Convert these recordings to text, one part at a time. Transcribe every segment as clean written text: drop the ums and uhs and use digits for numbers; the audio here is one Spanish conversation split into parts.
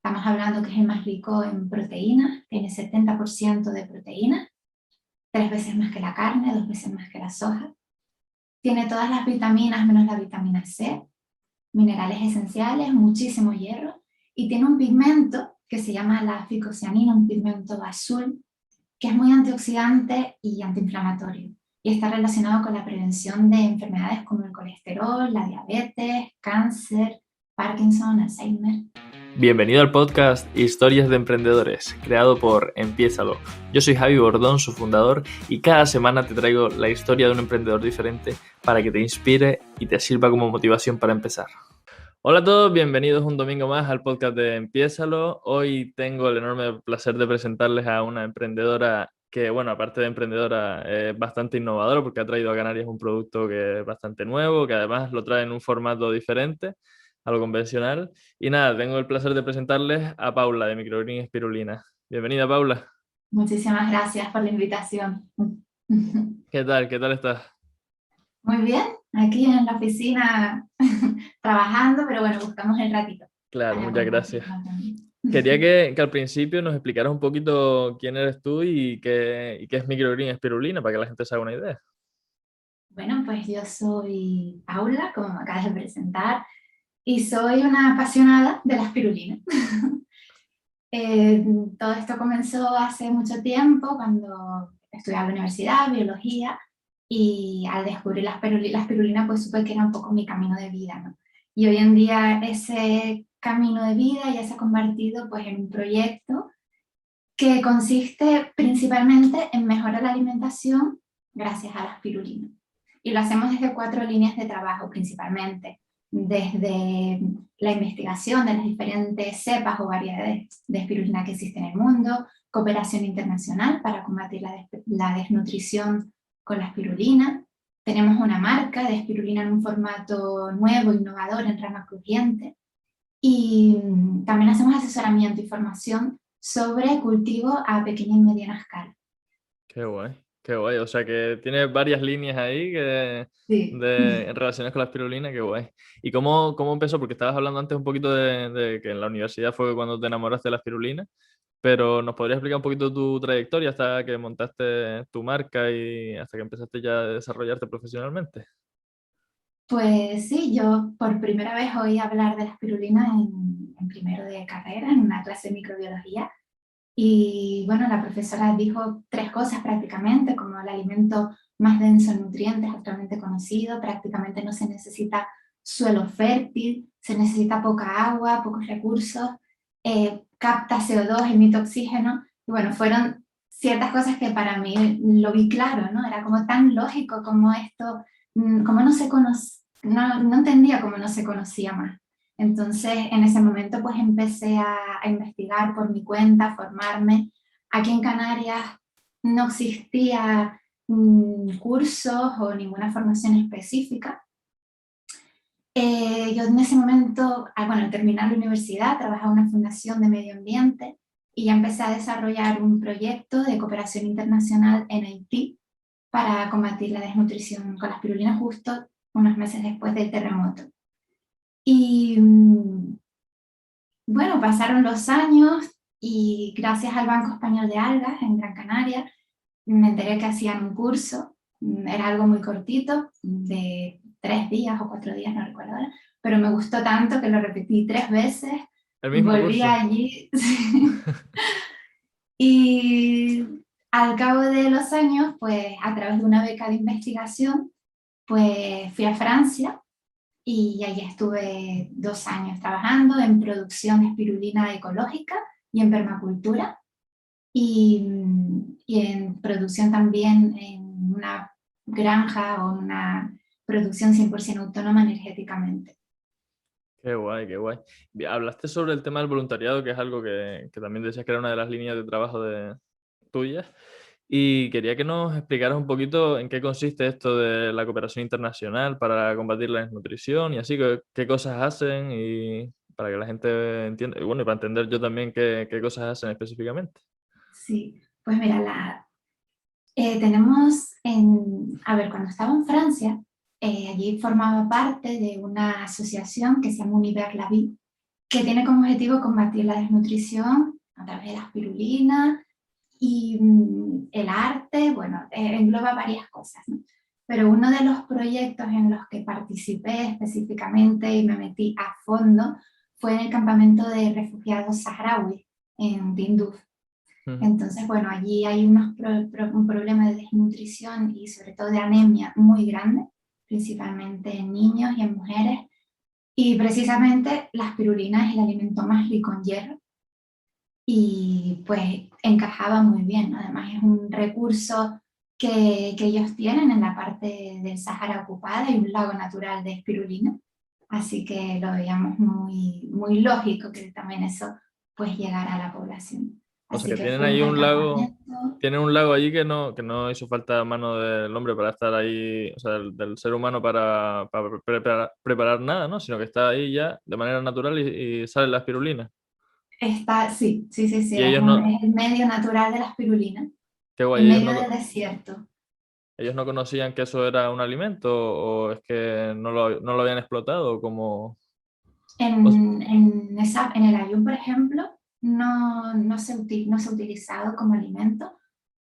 Estamos hablando que es el más rico en proteínas, tiene 70% de proteínas, 3 veces más que la carne, 2 veces más que la soja. Tiene todas las vitaminas menos la vitamina C, minerales esenciales, muchísimo hierro, y tiene un pigmento que se llama la ficocianina, un pigmento azul, que es muy antioxidante y antiinflamatorio, y está relacionado con la prevención de enfermedades como el colesterol, la diabetes, cáncer, Parkinson, Alzheimer. Bienvenido al podcast Historias de Emprendedores, creado por Empiézalo. Yo soy Javi Bordón, su fundador, y cada semana te traigo la historia de un emprendedor diferente para que te inspire y te sirva como motivación para empezar. Hola a todos, bienvenidos un domingo más al podcast de Empiézalo. Hoy tengo el enorme placer de presentarles a una emprendedora que, bueno, aparte de emprendedora, es bastante innovadora porque ha traído a Canarias un producto que es bastante nuevo, que además lo trae en un formato diferente a lo convencional. Y nada, tengo el placer de presentarles a Paula de Microgreen Espirulina. Bienvenida, Paula. Muchísimas gracias por la invitación. ¿Qué tal? ¿Qué tal estás? Muy bien, aquí en la oficina trabajando, pero bueno, buscamos el ratito Claro, para muchas gracias. compartirlo también. Quería que al principio nos explicaras un poquito quién eres tú y qué es Microgreen Espirulina para que la gente se haga una idea. Bueno, pues yo soy Paula, como me acabas de presentar, y soy una apasionada de la espirulina. Eh, Todo esto comenzó hace mucho tiempo, cuando estudiaba en la universidad, biología, y al descubrir la espirulina, pues supe que era un poco mi camino de vida, ¿no? Y hoy en día ese camino de vida ya se ha convertido pues en un proyecto que consiste principalmente en mejorar la alimentación gracias a la espirulina. Y lo hacemos desde 4 líneas de trabajo principalmente, desde la investigación de las diferentes cepas o variedades de espirulina que existen en el mundo, cooperación internacional para combatir la desnutrición con la espirulina. Tenemos una marca de espirulina en un formato nuevo, innovador, en rama crujiente. Y también hacemos asesoramiento y formación sobre cultivo a pequeña y mediana escala. Qué guay, qué guay. O sea que tienes varias líneas ahí Sí. relacionadas con la espirulina, qué guay. ¿Y cómo empezó? Porque estabas hablando antes un poquito de que en la universidad fue cuando te enamoraste de la espirulina, pero ¿nos podrías explicar un poquito tu trayectoria hasta que montaste tu marca y hasta que empezaste ya a desarrollarte profesionalmente? Pues sí, yo por primera vez oí hablar de la espirulina en primero de carrera, en una clase de microbiología. Y bueno, la profesora dijo 3 cosas prácticamente, como el alimento más denso en nutrientes actualmente conocido, prácticamente no se necesita suelo fértil, se necesita poca agua, pocos recursos, capta CO2, emite oxígeno. Y bueno, fueron ciertas cosas que para mí lo vi claro, ¿no? Era como tan lógico como esto, como no se conoce, no entendía cómo no se conocía más. Entonces, en ese momento, pues empecé a investigar por mi cuenta, a formarme. Aquí en Canarias no existía cursos o ninguna formación específica. Yo en ese momento, bueno, al terminar la universidad, trabajaba en una fundación de medio ambiente y ya empecé a desarrollar un proyecto de cooperación internacional en Haití para combatir la desnutrición con la espirulina justo unos meses después del terremoto. Y bueno, pasaron los años y gracias al Banco Español de Algas en Gran Canaria me enteré que hacían un curso, era algo muy cortito, de 3 días o 4 días, no recuerdo ahora, pero me gustó tanto que lo repetí 3 veces, El mismo volví curso. allí y al cabo de los años, pues a través de una beca de investigación, pues fui a Francia y allí estuve 2 años trabajando en producción de espirulina ecológica y en permacultura y, y en producción también en una granja o una producción 100% autónoma energéticamente. Qué guay, qué guay. Hablaste sobre el tema del voluntariado, que es algo que también decías que era una de las líneas de trabajo tuyas. Y quería que nos explicaras un poquito en qué consiste esto de la cooperación internacional para combatir la desnutrición y así, qué cosas hacen y para que la gente entienda. Y bueno, y para entender yo también qué cosas hacen específicamente. Sí, pues mira, tenemos a ver, cuando estaba en Francia, allí formaba parte de una asociación que se llama Univers la Vie, que tiene como objetivo combatir la desnutrición a través de la espirulina y el arte, bueno, engloba varias cosas, ¿no? Pero uno de los proyectos en los que participé específicamente y me metí a fondo fue en el campamento de refugiados saharauis en Tinduf. Ujú. Entonces, bueno, allí hay un problema de desnutrición y sobre todo de anemia muy grande, principalmente en niños y en mujeres. Y precisamente la espirulina es el alimento más rico en hierro y pues encajaba muy bien, ¿no? Además es un recurso que ellos tienen en la parte del Sáhara ocupada y un lago natural de espirulina, así que lo veíamos muy, muy lógico que también eso pues llegara a la población. O sea Así que que tienen ahí fuimos al campamento. tienen un lago allí que no hizo falta mano del hombre para estar ahí, o sea, del ser humano para preparar nada, ¿no? Sino que está ahí ya de manera natural y sale la espirulina. Está, sí, sí, sí, sí, Y ellos no, es el medio natural de la espirulina, qué en guay, medio del desierto. ellos no conocían que eso era un alimento o es que no lo habían explotado como... o- En el ayún, por ejemplo, no se ha utilizado como alimento,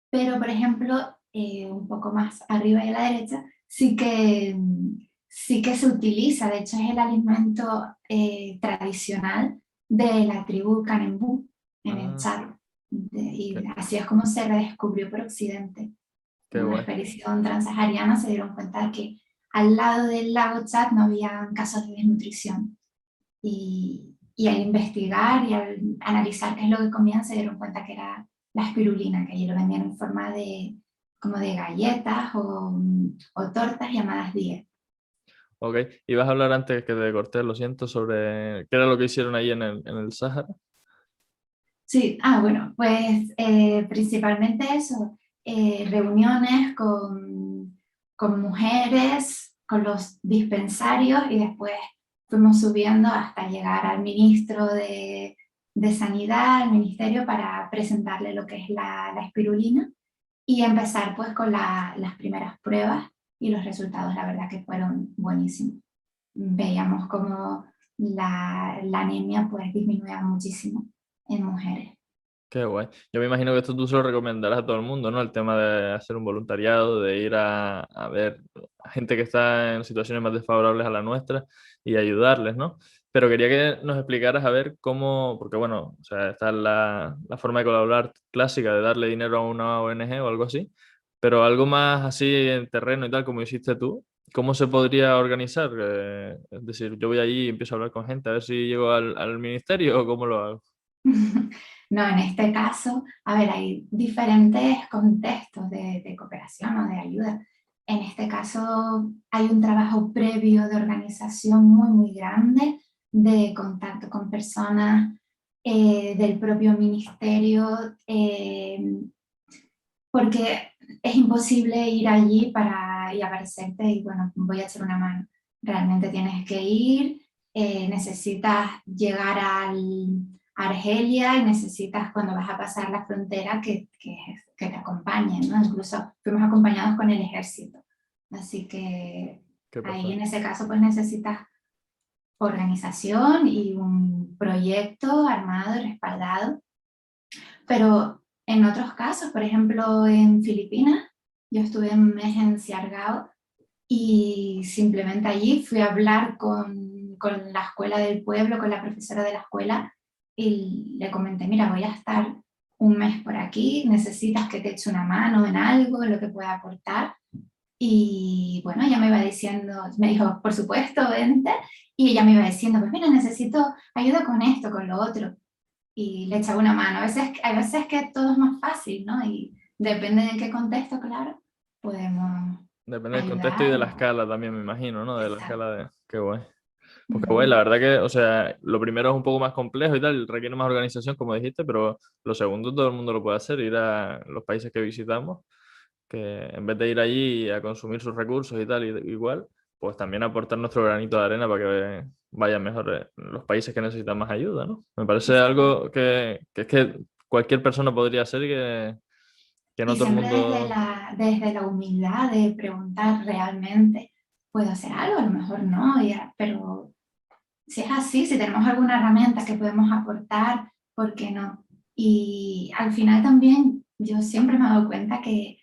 pero por ejemplo, un poco más arriba de la derecha, sí que se utiliza, de hecho es el alimento tradicional de la tribu Canembú en el ah, Chad. Y qué, así es como se redescubrió por Occidente. qué En una guay. expedición transsahariana se dieron cuenta de que al lado del lago Chad no había casos de desnutrición y al investigar y al analizar qué es lo que comían se dieron cuenta que era la espirulina, que allí lo vendían en forma de, como de galletas o tortas llamadas diet. Ok, y vas a hablar antes que te corté, lo siento, sobre qué era lo que hicieron ahí en el Sáhara. Sí, bueno, pues principalmente eso, reuniones con mujeres, con los dispensarios y después fuimos subiendo hasta llegar al ministro de Sanidad, al ministerio, para presentarle lo que es la espirulina y empezar pues con las primeras pruebas y los resultados, la verdad que fueron buenísimos. Veíamos como la anemia pues disminuía muchísimo en mujeres. Qué guay. Yo me imagino que esto tú se lo recomendarás a todo el mundo, ¿no? El tema de hacer un voluntariado, de ir a ver a gente que está en situaciones más desfavorables a la nuestra y ayudarles, ¿no? Pero quería que nos explicaras a ver cómo, porque bueno, o sea, está la forma de colaborar clásica de darle dinero a una ONG o algo así, pero algo más así en terreno y tal, como hiciste tú, ¿cómo se podría organizar? Es decir, yo voy allí y empiezo a hablar con gente, a ver si llego al ministerio o cómo lo hago. No, en este caso, a ver, hay diferentes contextos de cooperación o de ayuda. En este caso hay un trabajo previo de organización muy, muy grande, de contacto con personas del propio ministerio, porque es imposible ir allí y aparecerte y bueno, voy a echar una mano. Realmente tienes que ir, necesitas llegar a Argelia y necesitas cuando vas a pasar la frontera que te acompañen, ¿no? Incluso fuimos acompañados con el ejército. Así que ¿Qué ahí pasa? en ese caso pues necesitas organización y un proyecto armado y respaldado, pero en otros casos, por ejemplo en Filipinas, yo estuve un mes en Siargao y simplemente allí fui a hablar con la escuela del pueblo, con la profesora de la escuela y le comenté, mira, voy a estar un mes por aquí, necesitas que te eche una mano en algo, en lo que pueda aportar. Y bueno, ella me iba diciendo, me dijo, por supuesto, vente. Y ella me iba diciendo, pues mira, necesito ayuda con esto, con lo otro y le echaba una mano. Hay veces que todo es más fácil, ¿no? Y depende de qué contexto, claro, podemos Depende del contexto y ayudar. de la escala también, me imagino, ¿no? De la escala Exacto. de... Qué guay. Pues qué guay, la Ujú. verdad que, o sea, lo primero es un poco más complejo y tal, requiere más organización, como dijiste, pero lo segundo todo el mundo lo puede hacer, ir a los países que visitamos, que en vez de ir allí a consumir sus recursos y tal, igual, pues también aportar nuestro granito de arena para que vayan mejor los países que necesitan más ayuda, ¿no? Me parece Exacto. algo que es que cualquier persona podría hacer y que no Y todo el siempre mundo... desde la humildad de preguntar realmente, ¿puedo hacer algo? A lo mejor no, ya, pero si es así, si tenemos alguna herramienta que podemos aportar, ¿por qué no? Y al final también yo siempre me he dado cuenta que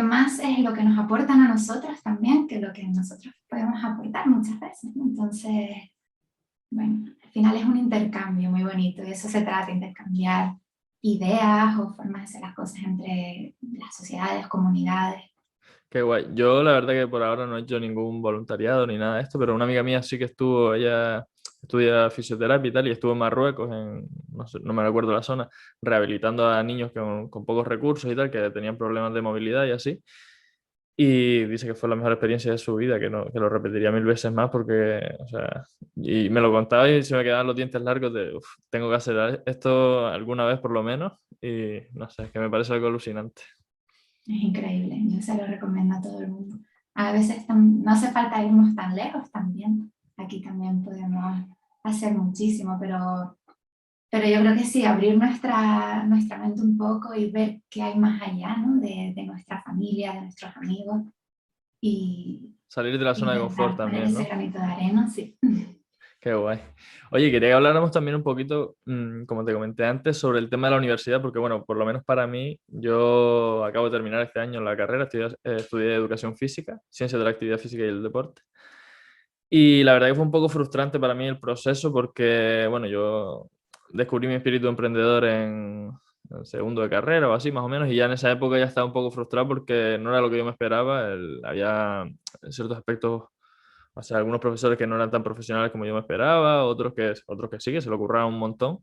más es lo que nos aportan a nosotros también que lo que nosotros podemos aportar muchas veces, ¿no? Entonces, bueno, al final es un intercambio muy bonito y eso se trata, intercambiar ideas o formas de hacer las cosas entre las sociedades, comunidades. Qué guay. Yo la verdad que por ahora no he hecho ningún voluntariado ni nada de esto, pero una amiga mía sí que estuvo, ella estudia fisioterapia y tal, y estuvo en Marruecos, no sé, no me recuerdo la zona, rehabilitando a niños con pocos recursos y tal, que tenían problemas de movilidad y así. Y dice que fue la mejor experiencia de su vida, que, no, que lo repetiría 1000 veces más porque, o sea, y me lo contaba y se me quedaban los dientes largos de, "Uf, tengo que hacer esto alguna vez por lo menos", y no sé, que me parece algo alucinante. Es increíble, yo se lo recomiendo a todo el mundo. A veces no hace falta irnos tan lejos también. Aquí también podemos hacer muchísimo, pero yo creo que sí, abrir nuestra mente un poco y ver qué hay más allá, ¿no? De nuestra familia, de nuestros amigos y Salir de la zona de confort intentar poner también, ese ¿no? granito de arena, sí. Qué guay. Oye, quería que habláramos también un poquito, como te comenté antes, sobre el tema de la universidad, porque bueno, por lo menos para mí, yo acabo de terminar este año la carrera, estudié educación física, ciencias de la actividad física y el deporte. Y la verdad que fue un poco frustrante para mí el proceso porque, bueno, yo descubrí mi espíritu emprendedor en segundo de carrera o así, más o menos, y ya en esa época ya estaba un poco frustrado porque no era lo que yo me esperaba. Había ciertos aspectos, o sea, algunos profesores que no eran tan profesionales como yo me esperaba, otros que sí, que se lo curraban un montón.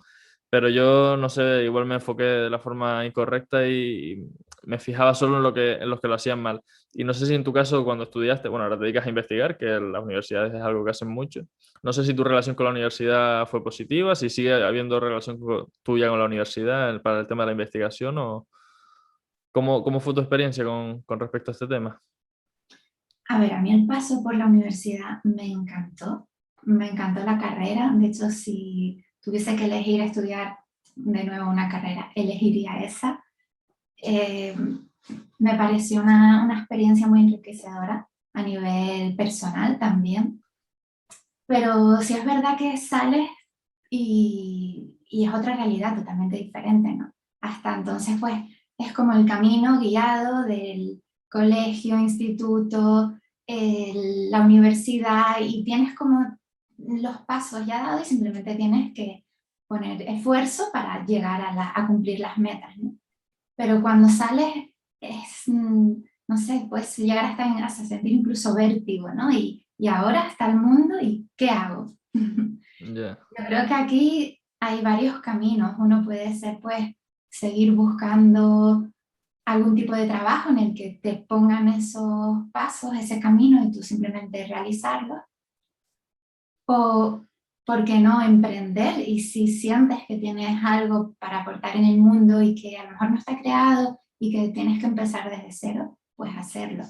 Pero yo, no sé, igual me enfoqué de la forma incorrecta y me fijaba solo en los que lo hacían mal. Y no sé si en tu caso, cuando estudiaste, bueno, ahora te dedicas a investigar, que las universidades es algo que hacen mucho. No sé si tu relación con la universidad fue positiva, si sigue habiendo relación tuya con la universidad para el tema de la investigación, o cómo fue tu experiencia con respecto a este tema. A ver, a mí el paso por la universidad me encantó la carrera. De hecho, si tuviese que elegir estudiar de nuevo una carrera, elegiría esa. Eh, Me pareció una experiencia muy enriquecedora a nivel personal también, pero sí es verdad que sales y es otra realidad totalmente diferente, ¿no? Hasta entonces, pues, es como el camino guiado del colegio, instituto, la universidad, y tienes como los pasos ya dados y simplemente tienes que poner esfuerzo para llegar a cumplir las metas, ¿no? Pero cuando sales es, no sé, puedes llegar hasta sentir incluso vértigo, ¿no? Y ahora está el mundo y ¿qué hago? Ya. Yo creo que aquí hay varios caminos. Uno puede ser, pues, seguir buscando algún tipo de trabajo en el que te pongan esos pasos, ese camino y tú simplemente realizarlo. O, ¿por qué no emprender? Y si sientes que tienes algo para aportar en el mundo y que a lo mejor no está creado y que tienes que empezar desde cero, pues hacerlo.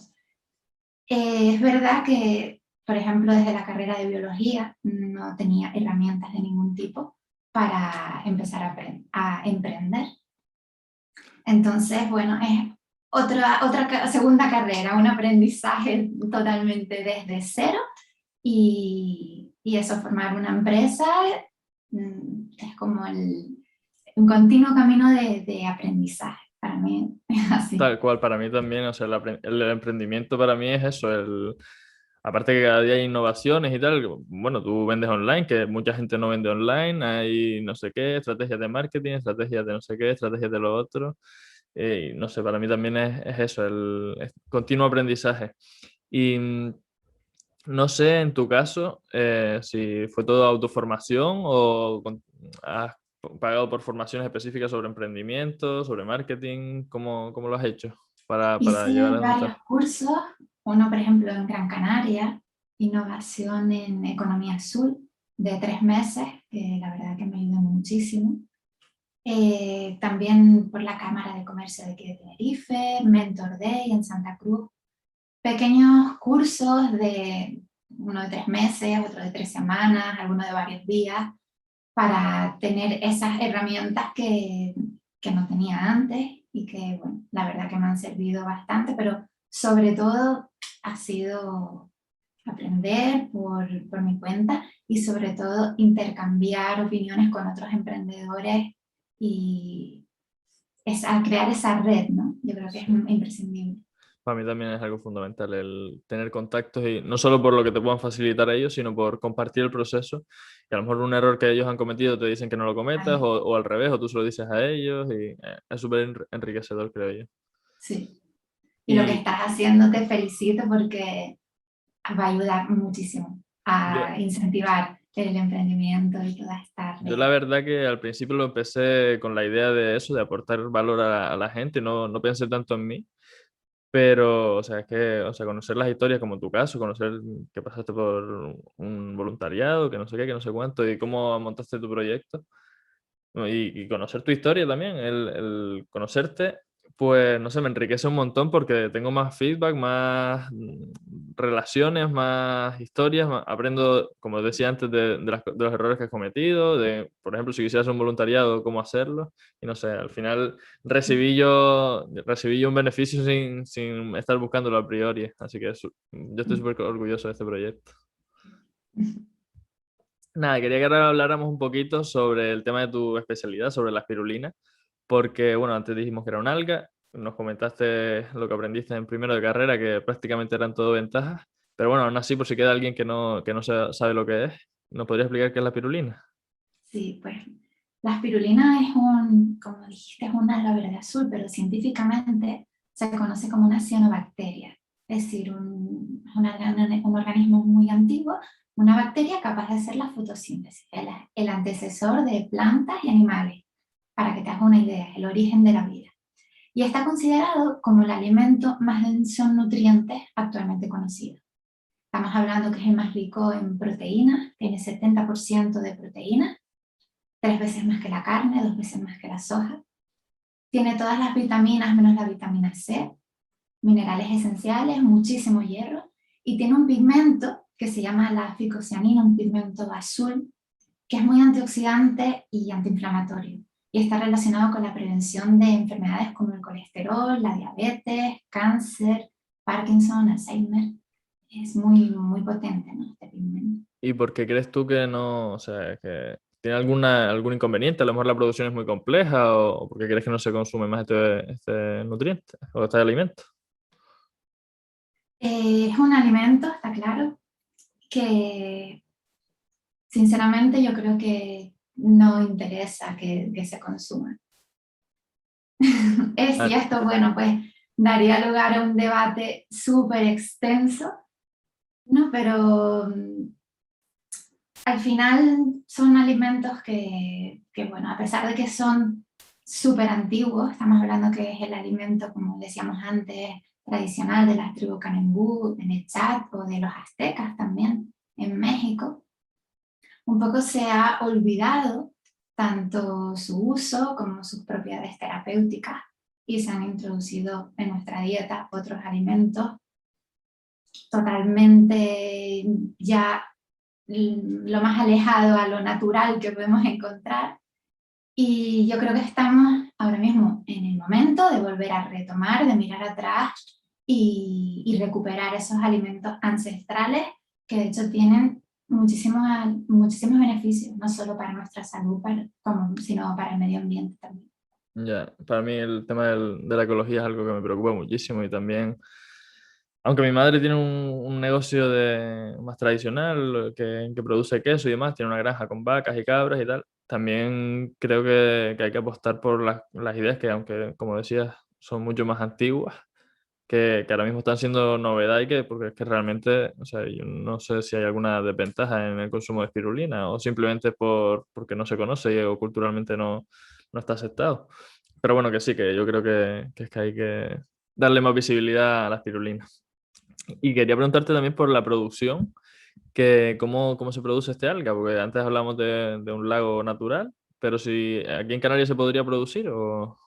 Es verdad que, por ejemplo, desde la carrera de biología no tenía herramientas de ningún tipo para empezar a emprender. Entonces, bueno, es otra segunda carrera, un aprendizaje totalmente desde cero y eso, formar una empresa es como un continuo camino de aprendizaje. Para mí es así. Tal cual, para mí también, o sea, el emprendimiento para mí es eso, aparte que cada día hay innovaciones y tal, bueno, tú vendes online, que mucha gente no vende online, hay no sé qué, estrategias de marketing, estrategias de no sé qué, estrategias de lo otro, y no sé, para mí también es eso, el continuo aprendizaje. Y no sé, en tu caso, si fue todo autoformación o has pagado por formaciones específicas sobre emprendimiento, sobre marketing, ¿cómo lo has hecho para llegar Hice a donde varios estás? cursos, uno por ejemplo en Gran Canaria, innovación en economía azul, de 3 meses, que la verdad que me ayudó muchísimo. También por la Cámara de Comercio de aquí de Tenerife, Mentor Day en Santa Cruz, pequeños cursos de uno de 3 meses, otro de 3 semanas, alguno de varios días, para tener esas herramientas que no tenía antes y que, bueno, la verdad que me han servido bastante, pero sobre todo ha sido aprender por mi cuenta y sobre todo intercambiar opiniones con otros emprendedores y a crear esa red, ¿no? Yo creo que es Sí. imprescindible. Para mí también es algo fundamental el tener contactos y no solo por lo que te puedan facilitar a ellos, sino por compartir el proceso. Y a lo mejor un error que ellos han cometido te dicen que no lo cometas Ay, o al revés, o tú se lo dices a ellos y es súper enriquecedor, creo yo. sí. Y lo que Y estás haciendo te felicito porque va a ayudar muchísimo yo, a incentivar el emprendimiento y toda esta yo la red. verdad que al principio lo empecé con la idea de eso, de aportar valor a la gente, no pensé tanto en mí. Pero, o sea, es que, o sea, conocer las historias como tu caso, conocer que pasaste por un voluntariado, que no sé qué, que no sé cuánto, y cómo montaste tu proyecto, ¿no? Y conocer tu historia también, el conocerte, pues, no sé, me enriquece un montón porque tengo más feedback, más relaciones, más historias, aprendo, como decía antes, de los errores que has cometido, de, por ejemplo, si quisieras un voluntariado, cómo hacerlo, y no sé, al final recibí yo un beneficio sin estar buscándolo a priori, así que yo estoy súper orgulloso de este proyecto. Nada, quería que ahora habláramos un poquito sobre el tema de tu especialidad, sobre la espirulina, porque, bueno, antes dijimos que era un alga, nos comentaste lo que aprendiste en primero de carrera, que prácticamente eran todo ventajas, pero bueno, aún así, por si queda alguien que no sabe lo que es, ¿nos podría explicar qué es la espirulina? Sí, pues la espirulina es como dijiste, es un alga verde azul, pero científicamente se conoce como una cianobacteria, es decir, un organismo muy antiguo, una bacteria capaz de hacer la fotosíntesis, el antecesor de plantas y animales, para que te hagas una idea, el origen de la vida. Y está considerado como el alimento más denso en nutrientes actualmente conocido. Estamos hablando que es el más rico en proteínas, tiene 70% de proteínas, 3 veces más que la carne, 2 veces más que la soja. Tiene todas las vitaminas menos la vitamina C, minerales esenciales, muchísimo hierro, y tiene un pigmento que se llama la ficocianina, un pigmento azul, que es muy antioxidante y antiinflamatorio, y está relacionado con la prevención de enfermedades como el colesterol, la diabetes, cáncer, Parkinson, Alzheimer. Es muy, muy potente, ¿no? Este pigmento. ¿Y por qué crees tú que no, o sea, que tiene algún inconveniente? A lo mejor la producción es muy compleja o porque crees que no se consume más este nutriente o este alimento. Es un alimento, está claro, que sinceramente yo creo que no interesa que se consuma. Es Ah, cierto, bueno, pues daría lugar a un debate súper extenso, ¿no? Pero al final son alimentos bueno, a pesar de que son súper antiguos, estamos hablando que es el alimento, como decíamos antes, tradicional de las tribus Canembú, en el Chat o de los aztecas también en México, un poco se ha olvidado tanto su uso como sus propiedades terapéuticas y se han introducido en nuestra dieta otros alimentos totalmente ya lo más alejado a lo natural que podemos encontrar. Y yo creo que estamos ahora mismo en el momento de volver a retomar, de mirar atrás y recuperar esos alimentos ancestrales que de hecho tienen muchísimos beneficios, no solo para nuestra salud, sino para el medio ambiente también. ya, para mí el tema de la ecología es algo que me preocupa muchísimo y también, aunque mi madre tiene un negocio más tradicional que produce queso y demás, tiene una granja con vacas y cabras y tal, también creo que hay que apostar por las ideas que, aunque, como decías, son mucho más antiguas, que ahora mismo están siendo novedad porque es que realmente, o sea, yo no sé si hay alguna desventaja en el consumo de espirulina o simplemente porque no se conoce o culturalmente no está aceptado. Pero bueno, que sí, que yo creo que es que hay que darle más visibilidad a la espirulina. Y quería preguntarte también por la producción, que cómo se produce este alga, porque antes hablamos de un lago natural, pero si aquí en Canarias se podría producir o...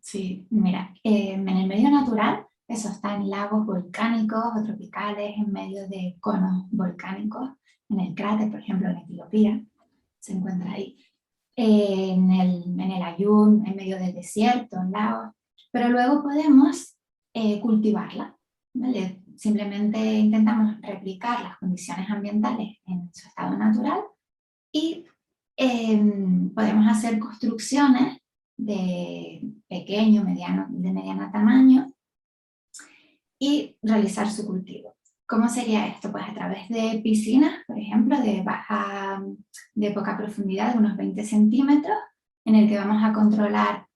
Sí, mira, en el medio natural, eso está en lagos volcánicos o tropicales, en medio de conos volcánicos, en el cráter, por ejemplo, en Etiopía, se encuentra ahí. En el Ayun, en medio del desierto, en lagos, pero luego podemos cultivarla, ¿vale? simplemente intentamos replicar las condiciones ambientales en su estado natural y podemos hacer construcciones de pequeño, mediano, de mediano tamaño y realizar su cultivo. ¿Cómo sería esto? Pues a través de piscinas, por ejemplo, de poca profundidad, de unos 20 centímetros, en el que vamos a controlar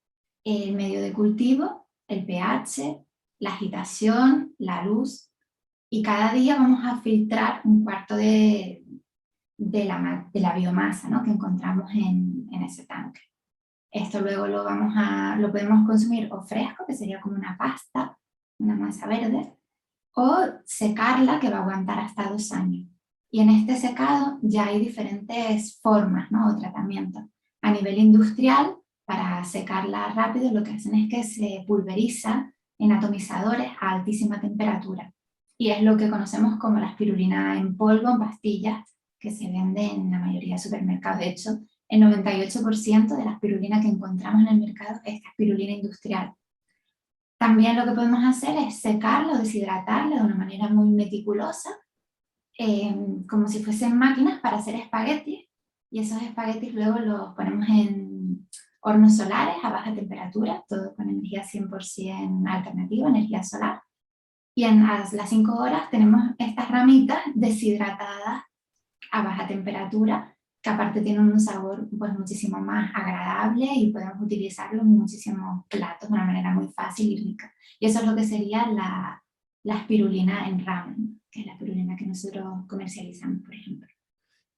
el medio de cultivo, el pH, la agitación, la luz, y cada día vamos a filtrar un cuarto de la biomasa, ¿no?, que encontramos en ese tanque. Esto luego lo podemos consumir o fresco, que sería como una pasta, una masa verde, o secarla, que va a aguantar hasta 2 años. Y en este secado ya hay diferentes formas, ¿no?, o tratamientos. A nivel industrial, para secarla rápido, lo que hacen es que se pulveriza en atomizadores a altísima temperatura. Y es lo que conocemos como la espirulina en polvo, en pastillas, que se vende en la mayoría de supermercados. De hecho, el 98% de la espirulina que encontramos en el mercado es esta espirulina industrial. También lo que podemos hacer es secarla o deshidratarla de una manera muy meticulosa, como si fuesen máquinas para hacer espaguetis, y esos espaguetis luego los ponemos en hornos solares a baja temperatura, todo con energía 100% alternativa, energía solar, y a las 5 horas tenemos estas ramitas deshidratadas a baja temperatura, que aparte tienen un sabor pues muchísimo más agradable y podemos utilizarlo en muchísimos platos de una manera muy fácil y rica. Y eso es lo que sería la espirulina en ramen, que es la espirulina que nosotros comercializamos, por ejemplo.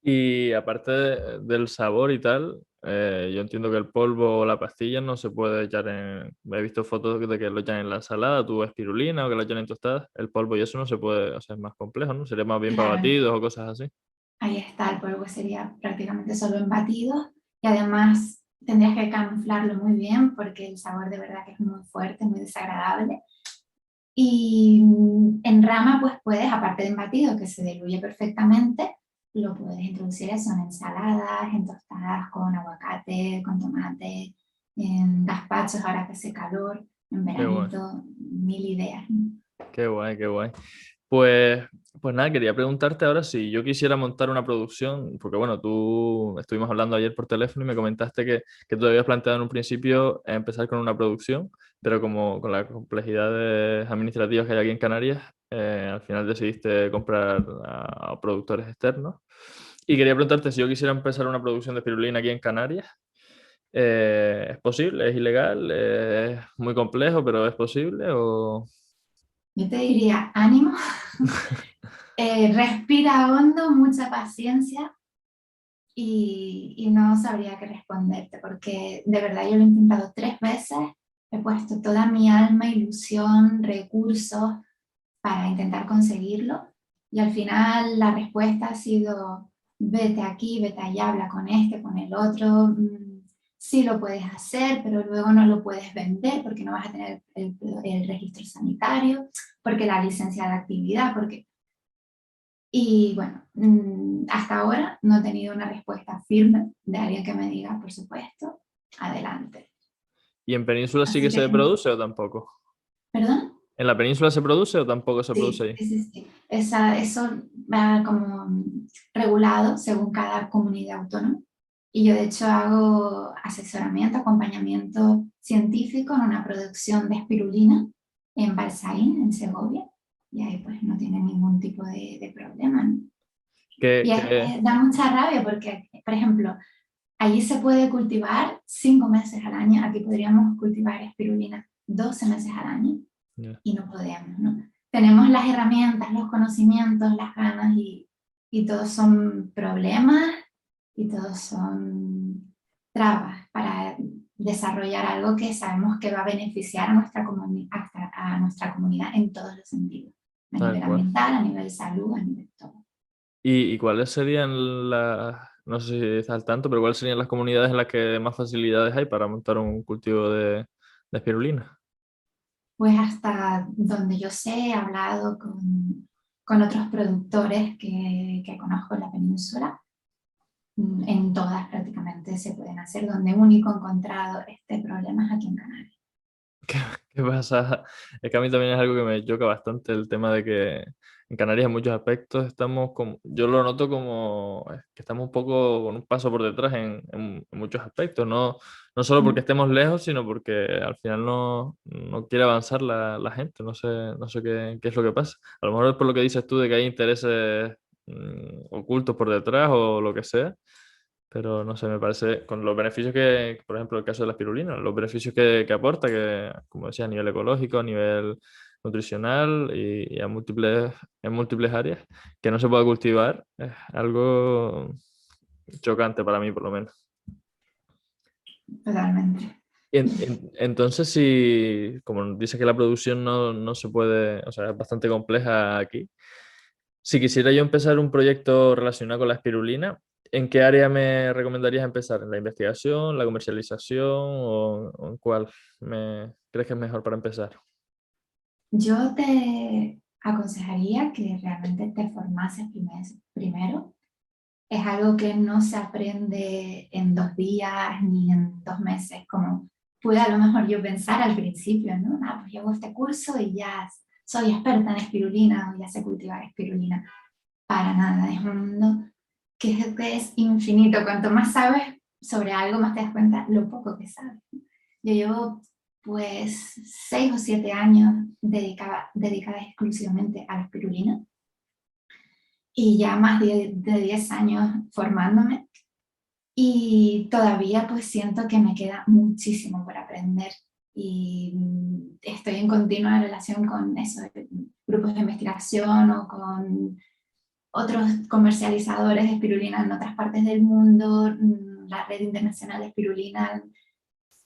Y aparte del sabor y tal, yo entiendo que el polvo o la pastilla no se puede echar en... He visto fotos de que lo echan en la ensalada, tu espirulina, o que lo echan en tostadas. El polvo y eso no se puede, o sea, es más complejo, ¿no? Sería más bien para Claro, batidos o cosas así. ahí está, el polvo sería prácticamente solo en batidos, y además tendrías que camuflarlo muy bien porque el sabor de verdad que es muy fuerte, muy desagradable. Y en rama pues puedes, aparte de en batido que se diluye perfectamente, lo puedes introducir eso en ensaladas, en tostadas con aguacate, con tomate, en gazpachos ahora que hace calor, en Qué guay, veranito, mil ideas, ¿no? qué guay, qué guay. Pues, pues nada, quería preguntarte ahora si yo quisiera montar una producción, porque bueno, tú estuvimos hablando ayer por teléfono y me comentaste que tú habías planteado en un principio empezar con una producción, pero como con las complejidades administrativas que hay aquí en Canarias, al final decidiste comprar a productores externos. Y quería preguntarte si yo quisiera empezar una producción de espirulina aquí en Canarias. ¿Es posible? ¿Es ilegal? ¿Es muy complejo, pero es posible? ¿O... Yo te diría ánimo, respira hondo, mucha paciencia, y no sabría qué responderte, porque de verdad yo lo he intentado 3 veces, he puesto toda mi alma, ilusión, recursos para intentar conseguirlo, y al final la respuesta ha sido vete aquí, vete allá, habla con este, con el otro, sí lo puedes hacer, pero luego no lo puedes vender porque no vas a tener el registro sanitario, porque la licencia de actividad, porque... Y bueno, hasta ahora no he tenido una respuesta firme de alguien que me diga, por supuesto, adelante. ¿Y en Península sí que Así que, se produce o tampoco? ¿perdón? ¿En la península se produce o tampoco se produce Sí, ahí? sí, sí, sí. Eso va como regulado según cada comunidad autónoma. Y yo de hecho hago asesoramiento, acompañamiento científico en una producción de espirulina en Balsaín, en Segovia. Y ahí pues no tiene ningún tipo de problema, ¿no? Que, Y que- da mucha rabia porque, por ejemplo, allí se puede cultivar 5 meses al año, aquí podríamos cultivar espirulina 12 meses al año ya, y no podemos, ¿no? Tenemos las herramientas, los conocimientos, las ganas, y todos son problemas y todos son trabas para desarrollar algo que sabemos que va a beneficiar a a nuestra comunidad en todos los sentidos, a tal nivel cual. ambiental, a nivel salud, a nivel todo. ¿Y cuáles serían las, no sé si estás al tanto, pero cuáles serían las comunidades en las que más facilidades hay para montar un cultivo de espirulina? Pues hasta donde yo sé, he hablado con otros productores que conozco en la península, en todas prácticamente se pueden hacer, donde único he encontrado este problema es aquí en Canarias. ¿Qué pasa? Es que a mí también es algo que me choca bastante el tema de que en Canarias en muchos aspectos estamos como, yo lo noto como que estamos un poco con un paso por detrás en muchos aspectos, no solo porque estemos lejos, sino porque al final no quiere avanzar la gente, no sé qué es lo que pasa. A lo mejor es por lo que dices tú de que hay intereses ocultos por detrás o lo que sea. Pero no sé, me parece, con los beneficios que, por ejemplo, el caso de la espirulina, los beneficios que aporta, que, como decía, a nivel ecológico, a nivel nutricional y en múltiples áreas, que no se pueda cultivar, es algo chocante para mí, por lo menos. Totalmente. Entonces, si, como dices que la producción no se puede, o sea, es bastante compleja aquí, si quisiera yo empezar un proyecto relacionado con la espirulina, ¿en qué área me recomendarías empezar? ¿En la investigación, la comercialización o en cuál me crees que es mejor para empezar? Yo te aconsejaría que realmente te formases primero. Es algo que no se aprende en 2 días ni en 2 meses, como pude a lo mejor yo pensar al principio, ¿no? Ah, pues llevo este curso y ya soy experta en espirulina o ya sé cultivar espirulina. Para nada, es un mundo que es infinito. Cuanto más sabes sobre algo, más te das cuenta lo poco que sabes. Yo llevo pues 6 o 7 años dedicada exclusivamente a la espirulina y ya más de 10 años formándome y todavía pues siento que me queda muchísimo por aprender y estoy en continua relación con eso, grupos de investigación o con otros comercializadores de espirulina en otras partes del mundo, la red internacional de espirulina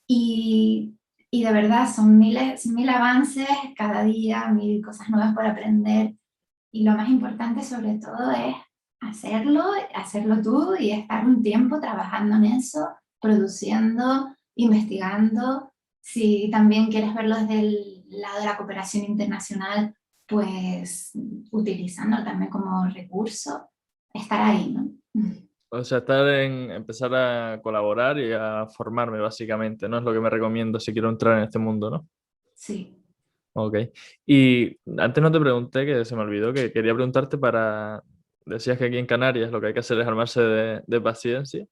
y, y de verdad son mil avances cada día, mil cosas nuevas por aprender y lo más importante sobre todo es hacerlo tú y estar un tiempo trabajando en eso, produciendo, investigando. Si también quieres verlo desde el lado de la cooperación internacional, pues utilizándolo también como recurso, estar ahí, ¿no? O sea, empezar a colaborar y a formarme, básicamente, ¿no? Es lo que me recomiendo si quiero entrar en este mundo, ¿no? Sí. Ok. Y antes no te pregunté, que se me olvidó, que quería preguntarte decías que aquí en Canarias lo que hay que hacer es armarse de paciencia.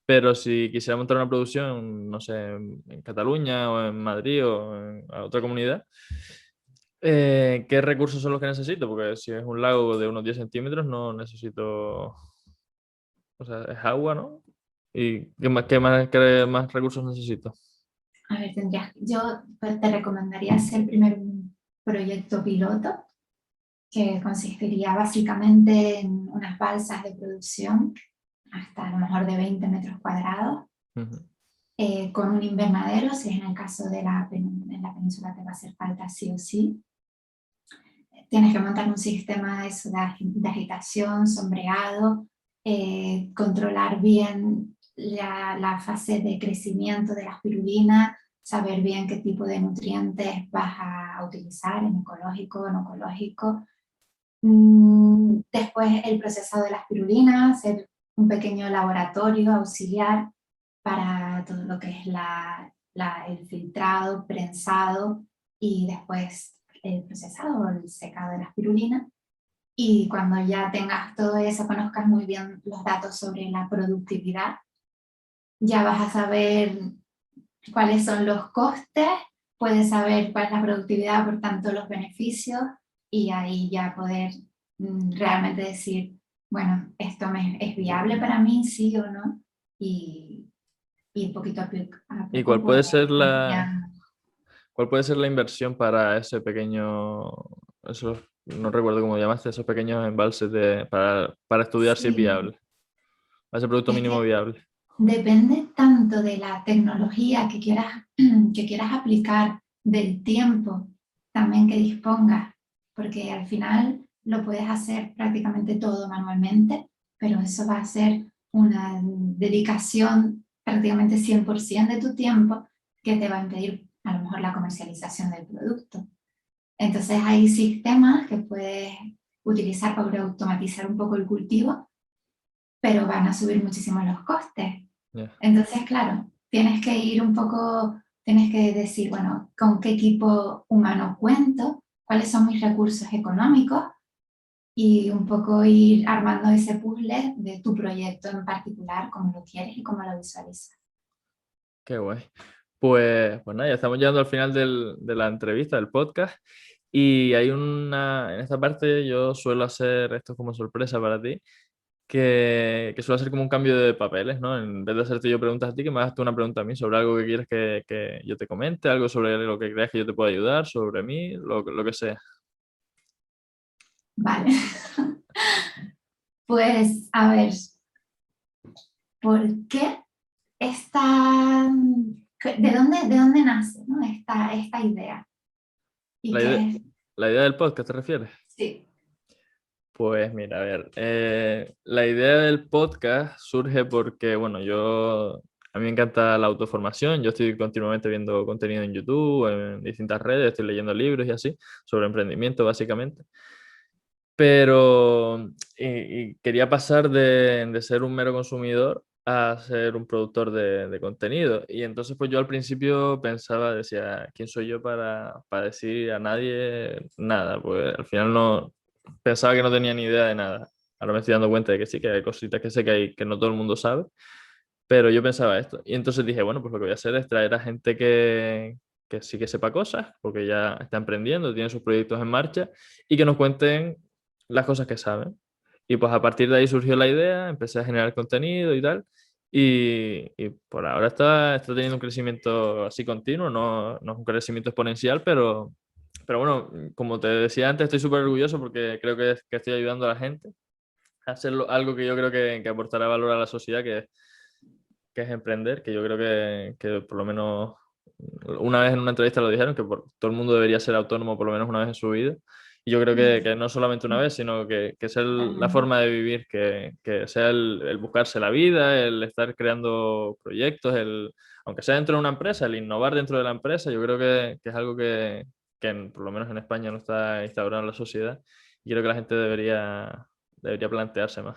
Pero si quisiera montar una producción, no sé, en Cataluña o en Madrid o en a otra comunidad, ¿qué recursos son los que necesito? Porque si es un lago de unos 10 centímetros, no necesito, o sea, es agua, ¿no? ¿Y qué más recursos necesito? A ver, yo pues, te recomendaría hacer primero un proyecto piloto que consistiría básicamente en unas balsas de producción hasta a lo mejor de 20 metros cuadrados, Ujú. con un invernadero, si en el caso en la península te va a hacer falta sí o sí. Tienes que montar un sistema de agitación, sombreado, controlar bien la fase de crecimiento de la espirulina, saber bien qué tipo de nutrientes vas a utilizar, en ecológico, no ecológico. Después el procesado de la espirulina, hacer un pequeño laboratorio auxiliar para todo lo que es el filtrado, prensado y después el procesado o el secado de la espirulina. Y cuando ya tengas todo eso, conozcas muy bien los datos sobre la productividad, ya vas a saber cuáles son los costes, puedes saber cuál es la productividad, por tanto los beneficios, y ahí ya poder realmente decir, bueno, es viable para mí, sí o no, y poquito a ¿Y poco pues ampliando. cuál puede ser la inversión para ese pequeño, no recuerdo cómo llamaste, esos pequeños embalses para estudiar si es Sí, viable, a ese producto es mínimo que viable? depende tanto de la tecnología que quieras aplicar, del tiempo también que dispongas, porque al final lo puedes hacer prácticamente todo manualmente, pero eso va a ser una dedicación prácticamente 100% de tu tiempo que te va a impedir a lo mejor la comercialización del producto. Entonces hay sistemas que puedes utilizar para automatizar un poco el cultivo, pero van a subir muchísimo los costes. Ya. Entonces, claro, tienes que ir un poco tienes que decir, bueno, con qué equipo humano cuento, cuáles son mis recursos económicos y un poco ir armando ese puzzle de tu proyecto en particular, cómo lo quieres y cómo lo visualizas. Qué guay. Pues nada, ya estamos llegando al final de la entrevista, del podcast. Y hay en esta parte yo suelo hacer, esto como sorpresa para ti, que suele ser como un cambio de papeles, ¿no? En vez de hacerte yo preguntas a ti, que me hagas tú una pregunta a mí sobre algo que quieres que yo te comente, algo sobre lo que creas que yo te pueda ayudar, sobre mí, lo que sea. Vale. Pues, a ver, ¿por qué de dónde nace, ¿no? esta idea? ¿Y La idea, qué? la idea del podcast, ¿te refieres? Sí. Pues mira, a ver, la idea del podcast surge porque, bueno, a mí me encanta la autoformación, yo estoy continuamente viendo contenido en YouTube, en distintas redes, estoy leyendo libros y así, sobre emprendimiento básicamente, pero y quería pasar de ser un mero consumidor a ser un productor de contenido. Y entonces pues yo al principio pensaba, decía, ¿quién soy yo para decir a nadie nada? Pues al final no, pensaba que no tenía ni idea de nada. Ahora me estoy dando cuenta de que sí, que hay cositas que sé que hay que no todo el mundo sabe, pero yo pensaba esto. Y entonces dije, bueno, pues lo que voy a hacer es traer a gente que sí que sepa cosas, porque ya está emprendiendo, tiene sus proyectos en marcha, y que nos cuenten las cosas que saben. Y pues a partir de ahí surgió la idea, empecé a generar contenido y tal. Y por ahora está teniendo un crecimiento así continuo, no es un crecimiento exponencial, pero bueno, como te decía antes, estoy súper orgulloso porque creo que estoy ayudando a la gente a hacer algo que yo creo que aportará valor a la sociedad, que es emprender, que yo creo que por lo menos una vez en una entrevista lo dijeron, que todo el mundo debería ser autónomo por lo menos una vez en su vida. Y yo creo que no solamente una vez, sino que sea la Totalmente. forma de vivir, que sea el buscarse la vida, el estar creando proyectos, aunque sea dentro de una empresa, el innovar dentro de la empresa, yo creo que es algo por lo menos en España no está instaurado en la sociedad y creo que la gente debería plantearse más.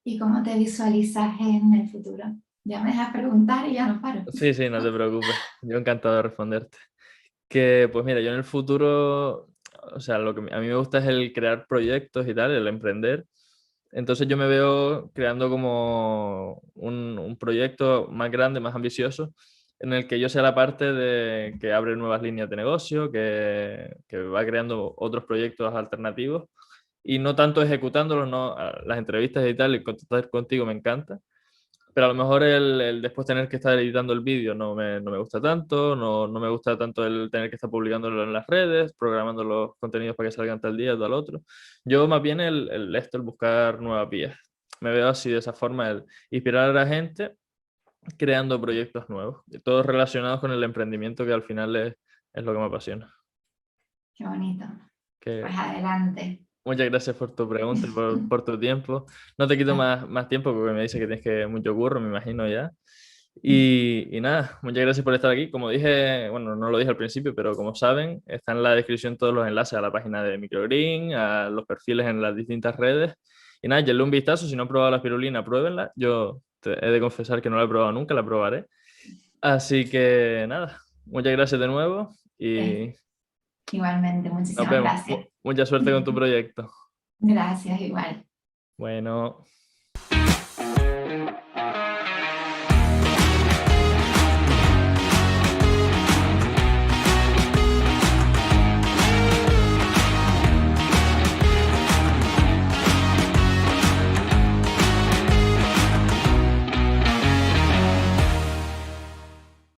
¿Y cómo te visualizas en el futuro? Ya me dejas preguntar y ya no paro. Sí, sí, no te preocupes. Yo encantado de responderte. Que, pues mira, yo en el futuro, o sea, lo que a mí me gusta es el crear proyectos y tal, el emprender. Entonces yo me veo creando como un proyecto más grande, más ambicioso, en el que yo sea la parte de que abre nuevas líneas de negocio, que va creando otros proyectos alternativos y no tanto ejecutándolos, no, las entrevistas y tal, y contactar contigo me encanta, pero a lo mejor el después tener que estar editando el vídeo no me gusta tanto, no me gusta tanto el tener que estar publicándolo en las redes, programando los contenidos para que salgan tal día, tal otro. Yo más bien el buscar nuevas vías. Me veo así de esa forma, el inspirar a la gente creando proyectos nuevos, todos relacionados con el emprendimiento que al final es lo que me apasiona. Qué bonito. Que, Pues adelante. muchas gracias por tu pregunta y por tu tiempo. No te quito más tiempo porque me dice que tienes que mucho curro, me imagino ya. Y nada, muchas gracias por estar aquí. Como dije, bueno, no lo dije al principio, pero como saben, están en la descripción todos los enlaces a la página de Microgreen, a los perfiles en las distintas redes. Y nada, denle un vistazo. Si no han probado la espirulina, pruébenla. Yo he de confesar que no la he probado nunca, la probaré. Así que nada, muchas gracias de nuevo Eh, y Igualmente, nos muchísimas vemos. gracias. Mucha suerte con tu proyecto. Gracias, igual. Bueno.